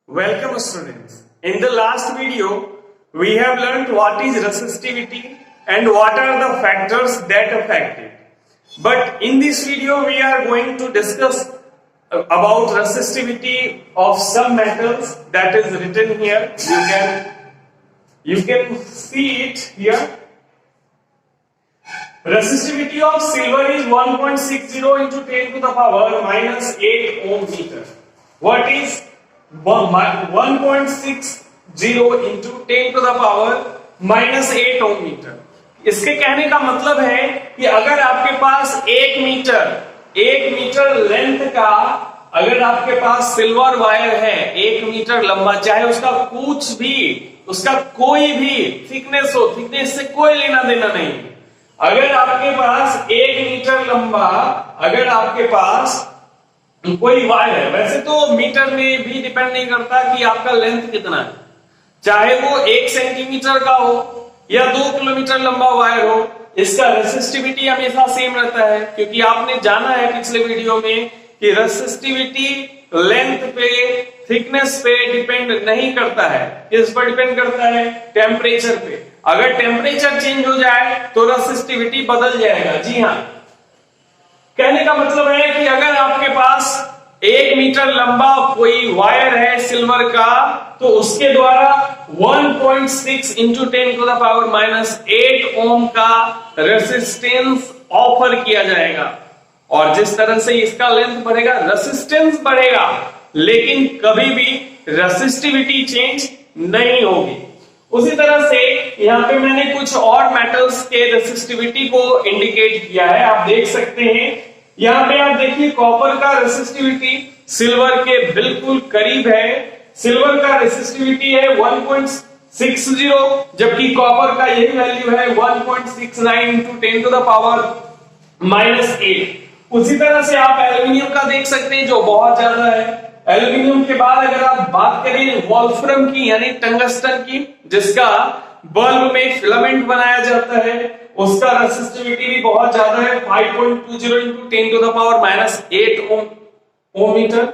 Welcome students. In the last video, we have learned what is resistivity and what are the factors that affect it. But in this video, we are going to discuss about resistivity of some metals that is written here. You can see it here. Resistivity of silver is 1.60 into 10 to the power minus 8 ohm meter. What is 1.60 into 10 to the power minus 8 ohm metre? इसके कहने का मतलब है कि अगर आपके पास 1 metre length का अगर आपके पास सिल्वर वायर है 1 मीटर लंबा, चाहे उसका कुछ भी उसका कोई भी थिकनेस हो, थिकनेस से कोई लेना देना नहीं। अगर आपके पास 1 मीटर लंबा अगर आपके पास कोई वायर है, वैसे तो मीटर में भी डिपेंड नहीं करता कि आपका लेंथ कितना है, चाहे वो 1 सेंटीमीटर का हो या 2 किलोमीटर लंबा वायर हो, इसका रेसिस्टिविटी हमेशा सेम रहता है। क्योंकि आपने जाना है पिछले वीडियो में कि रेसिस्टिविटी लेंथ पे, थिकनेस पे डिपेंड नहीं करता है। किस पर डिपेंड करता है? टेम्परेचर पे। अगर टेम्परेचर चेंज हो जाए तो रेसिस्टिविटी बदल जाएगा। जी हाँ, कहने का मतलब है कि अगर आपके पास 1 मीटर लंबा कोई वायर है सिल्वर का, तो उसके द्वारा 1.6 into 10 to the power minus 8 ohm का रेसिस्टेंस ऑफर किया जाएगा। और जिस तरह से इसका लेंथ बढ़ेगा, रेसिस्टेंस बढ़ेगा, लेकिन कभी भी रेसिस्टिविटी चेंज नहीं होगी। उसी तरह से यहाँ पे मैंने कुछ और मेटल्स के रेसिस्टिविटी को इंडिकेट किया है, आप देख सकते हैं। यहाँ पे आप देखिए कॉपर का रेसिस्टिविटी सिल्वर के बिल्कुल करीब है। सिल्वर का रेसिस्टिविटी है 1.60, जबकि कॉपर का यही वैल्यू है 1.69 into 10 to the power minus 8। उसी तरह से आप एल्यूमिनियम का देख सकते हैं जो बहुत ज्यादा है। एल्यूमिनियम के बाद अगर आप बात करें वोल्फ्रम की यानी टंगस्टन की, जिसका बल्ब में फिलामेंट बनाया जाता है, उसका रेसिस्टिविटी भी बहुत ज्यादा है 5.20 into 10 to the power minus 8 ohm metre.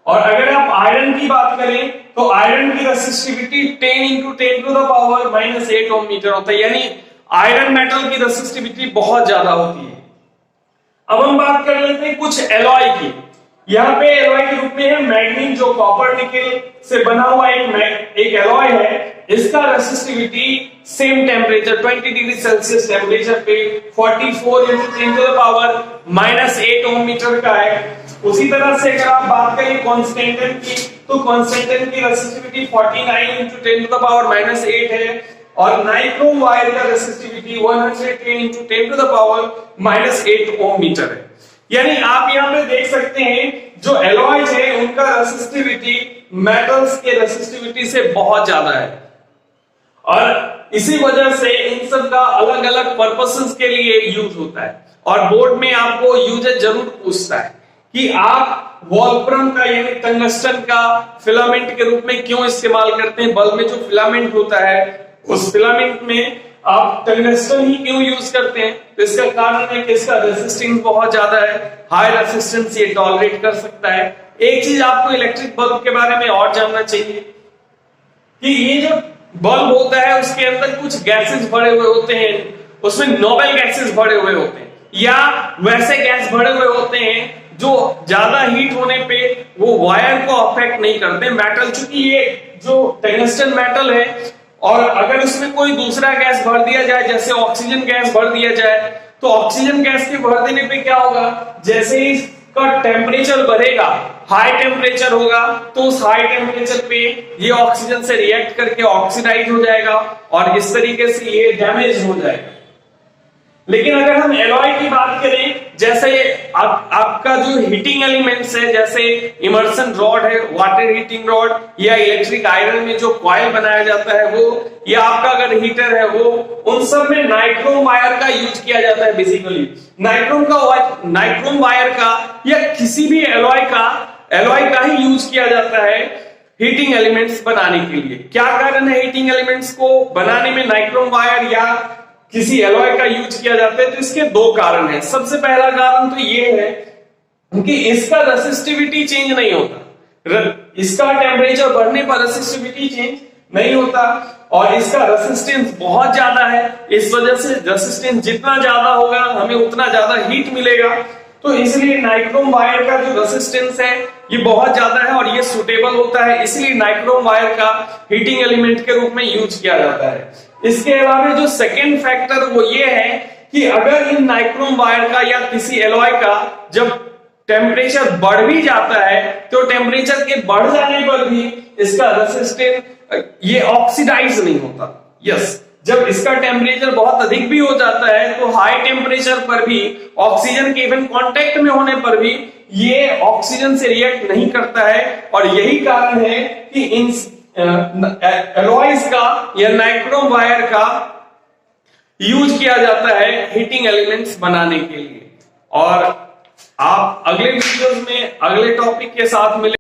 और अगर आप आयरन की बात करें तो आयरन की resistivity 10 into 10 to the power minus 8 ohm metre होता है, यानी आयरन मेटल की रेसिस्टिविटी बहुत ज्यादा होती है। अब हम बात कर लेते हैं कुछ एलॉय की। यहाँ पे एलॉय के रूप में है मैग्नीज, जो कॉपर निकेल से बना हुआ एक एलॉय है। इसका resistivity same temperature 20 degree Celsius temperature पे 44 into 10 to the power minus 8 ohm metre का है। उसी तरह से अगर आप बात करें कॉन्स्टेंटन की, तो कॉन्स्टेंटन की resistivity 49 into 10 to the power minus 8 है। और नाइक्रोम वायर का resistivity 110 into 10 to the power minus 8 ohm metre है। यानी आप यहाँ पे देख सकते हैं जो एलॉयज है उनका रेसिस्टिविटी मेटल्स के रेसिस्टिविटी से बहुत ज्यादा है। और इसी वजह से इन सब का अलग अलग पर्पसेस के लिए यूज होता है। और बोर्ड में आपको यूजेज जरूर पूछता है कि आप वोल्फ्रम का यानी टंगस्टन का फिलामेंट के रूप में क्यों इस्तेमाल करते हैं। बल्ब में जो फिलामेंट होता है उस फिलामेंट में आप टंगस्टन ही क्यों यूज करते हैं? तो इसका कारण है कि इसका रेसिस्टेंस बहुत ज्यादा है, हाई रेसिस्टेंस ये टॉलरेट कर सकता है। एक चीज आपको इलेक्ट्रिक बल्ब के बारे में और जानना चाहिए कि ये जो बल्ब होता है उसके अंदर कुछ गैसेस भरे हुए होते हैं, उसमें नोबल गैसेस भरे हुए होते हैं, या वैसे गैस भरे हुए होते हैं जो ज्यादा हीट होने पे वो वायर को अफेक्ट नहीं करते। मेटल, चूंकि ये जो टंगस्टन मेटल है और अगर इसमें कोई दूसरा गैस भर दिया जाए, जैसे ऑक्सीजन गैस भर दिया जाए, तो ऑक्सीजन गैस के भर देने पे क्या होगा, जैसे ही इसका टेम्परेचर बढ़ेगा, हाई टेम्परेचर होगा, तो उस हाई टेम्परेचर पे ये ऑक्सीजन से रिएक्ट करके ऑक्सीडाइज हो जाएगा और इस तरीके से ये डैमेज हो जाएगा। लेकिन अगर हम एलॉय की बात करें, जैसे आपका जो हीटिंग एलिमेंट्स है, जैसे इमर्सन रॉड है, वाटर हीटिंग रॉड, या इलेक्ट्रिक आयरन में जो कॉइल बनाया जाता है वो, या आपका अगर हीटर है वो, उन सब में नाइक्रोम वायर का यूज किया जाता है। बेसिकली नाइक्रोम वायर का या किसी भी एलॉय का ही यूज किया जाता है हीटिंग एलिमेंट्स बनाने के लिए। क्या कारण है हीटिंग एलिमेंट्स को बनाने में नाइक्रोम वायर या किसी एलॉय का यूज किया जाता है? तो इसके दो कारण हैं। सबसे पहला कारण तो ये है कि इसका रेसिस्टिविटी चेंज नहीं होता। इसका टेम्परेचर बढ़ने पर रेसिस्टिविटी चेंज नहीं होता और इसका रेसिस्टेंस बहुत ज्यादा है, इस वजह से रेसिस्टेंस जितना ज्यादा होगा हमें उतना ज्यादा हीट मिलेगा। तो इसलिए नाइक्रोम वायर का जो रेसिस्टेंस है ये बहुत ज्यादा है और ये सुटेबल होता है, इसलिए नाइक्रोम वायर का हीटिंग एलिमेंट के रूप में यूज किया जाता है। इसके अलावा जो सेकेंड फैक्टर वो ये है कि अगर इन नाइक्रोम वायर का या किसी एलॉय का जब टेम्परेचर बढ़ भी जाता है तो टेम्परेचर के बढ़ जाने पर भी इसका रेसिस्टेंस ये ऑक्सीडाइज नहीं होता। यस, जब इसका टेम्परेचर बहुत अधिक भी हो जाता है तो हाई टेम्परेचर पर भी ऑक्सीजन के इवन कांटेक्ट में होने पर भी ये ऑक्सीजन से रिएक्ट नहीं करता है और यही कारण है कि इन एलॉयज का या नाइक्रोम वायर का यूज किया जाता है हीटिंग एलिमेंट्स बनाने के लिए। और आप अगले वीडियोस में अगले टॉपिक के साथ मिले।